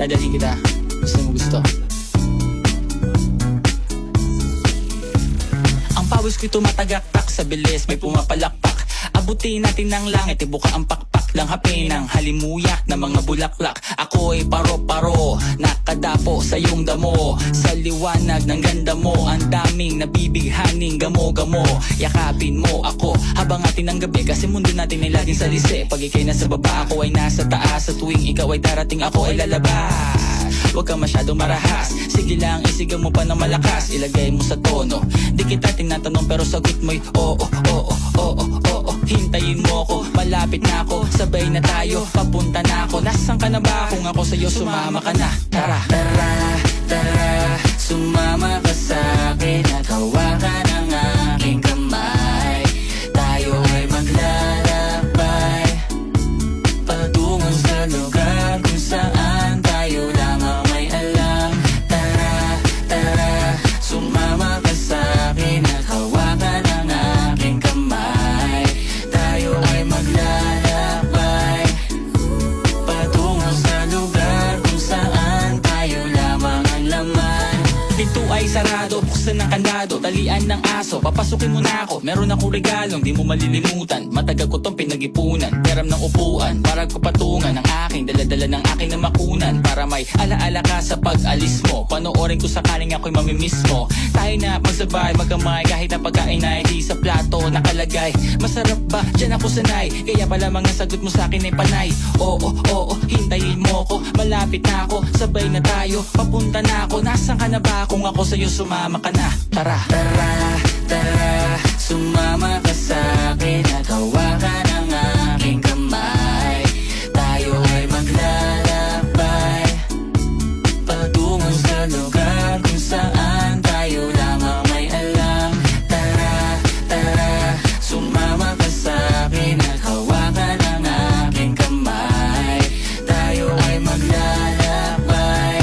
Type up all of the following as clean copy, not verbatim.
Dadalhin kita. Gusto mo gusto. Ang pawis ko'y tumatagaktak sa bilis, may pumapalakpak. Abutin natin ng langit, ibuka ang pakpak. Langhapin ng halimuyak na mga bulaklak. Ako'y paro-paro, nakadapo sa iyong damo. Sa liwanag ng ganda mo, ang daming nabibighaning gamo-gamo. Yakapin mo ako habang atin ang gabi, kasi mundo natin ay laging salisi. Pag ikay nasa baba, ako ay nasa taas. Sa tuwing ikaw ay darating, ako ay lalabas. Huwag kang masyadong marahas, sige lang isigaw mo pa ng malakas. Ilagay mo sa tono, di kita tinatanong pero sagot mo'y oo, oo, oo, oo. Hintayin mo ko, malapit na ako, sabay na tayo, papunta na ako. Nasaan ka na ba? Kung ako sa'yo, sumama ka na. Tara, tara, tara, sumama ka sa'kin at hawakan ang aking kamay. Tayo ay maglalakbay patungo sa lugar kung saan tayo lamang may alam. Tara, tara, sumama ka sa'kin at hawakan ang aking kamay. Tayo ay maglalakbay patungo sa lugar kung saan tayo lamang ang laman. Pinto ay sarado, buksan ng kandado, talian ng aso, papasukin mo na ako. Meron akong regalong di mo malilimutan, matagal ko tong pinag-ipunan. Peram ng upuan, para ko patungan ang aking daladala ng aking namakunan. Para may alaala ka sa pag-alis mo, panoorin ko sakaling ako'y mamimiss mo. Tayo na magsabay, magkamay, kahit na pagkain ay di sa plato nakalagay. Masarap ba? Diyan ako sanay, kaya pala mga sagot mo sa akin ay panay. Oo, oo, hintayin mo ko, malapit na ako, sabay na tayo, papunta na ako. Nasaan ka na ba? Kung ako sa'yo, sumama ka na. Tara, tara, tara, sumama ka sa'kin at hawakan ang aking kamay. Tayo ay maglalakbay patungo sa lugar kung saan tayo lamang may alam. Tara, tara, sumama ka sa'kin at hawakan ang aking kamay. Tayo ay maglalakbay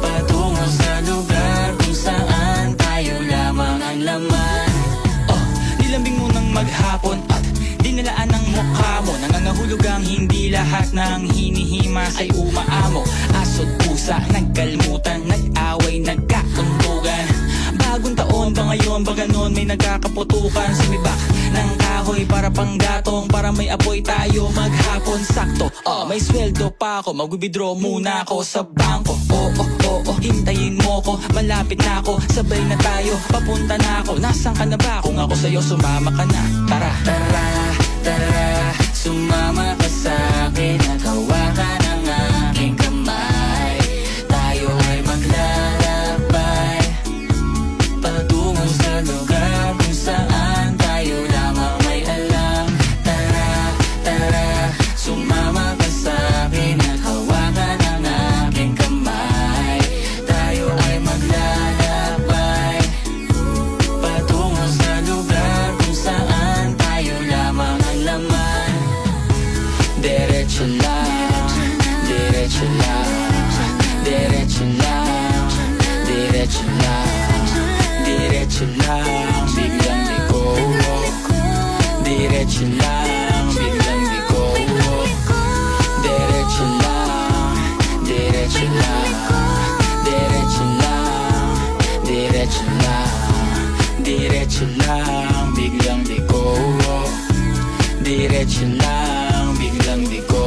patungo sa lugar kung saan tayo lamang ang laman. Oh, nilambing mo ng maghapon at dinalaan ng mukha mo. Nangangahulog ang hindi lahat ng hinihima ay umaamo. Aso't pusa, nagkalmutan, nag-away, nagkakuntugan. Bagong taon ba ngayon ba ganon, may nagkakaputukan. Sumibak ng kahoy para panggatong, para may apoy tayo maghapon. Sakto, may sweldo pa ako, mag-withdraw muna ako sa bangko. Oo, oo, hintayin mo ko, malapit na ako, sabay na tayo, papunta na ako. Nasaan ka na ba? Kung ako sa'yo, sumama ka na. Tara, tara, tara, sumama ka sa'kin at hawakan ang aking kamay. Tayo ay maglalakbay patungo sa lugar kung saan tayo lamang may alam. Tara, tara, sumama ka sa'kin at hawakan ang aking kamay. Tayo ay maglalakbay patungo sa lugar kung saan tayo lamang ang laman. Diretso lang, diretso lang, diretso lang, diretso lang, diretso lang, biglang liko. Diretso lang, biglang liko. Diretso lang, diretso lang, diretso lang, diretso lang, diretso lang, biglang liko. Diretso lang, biglang liko.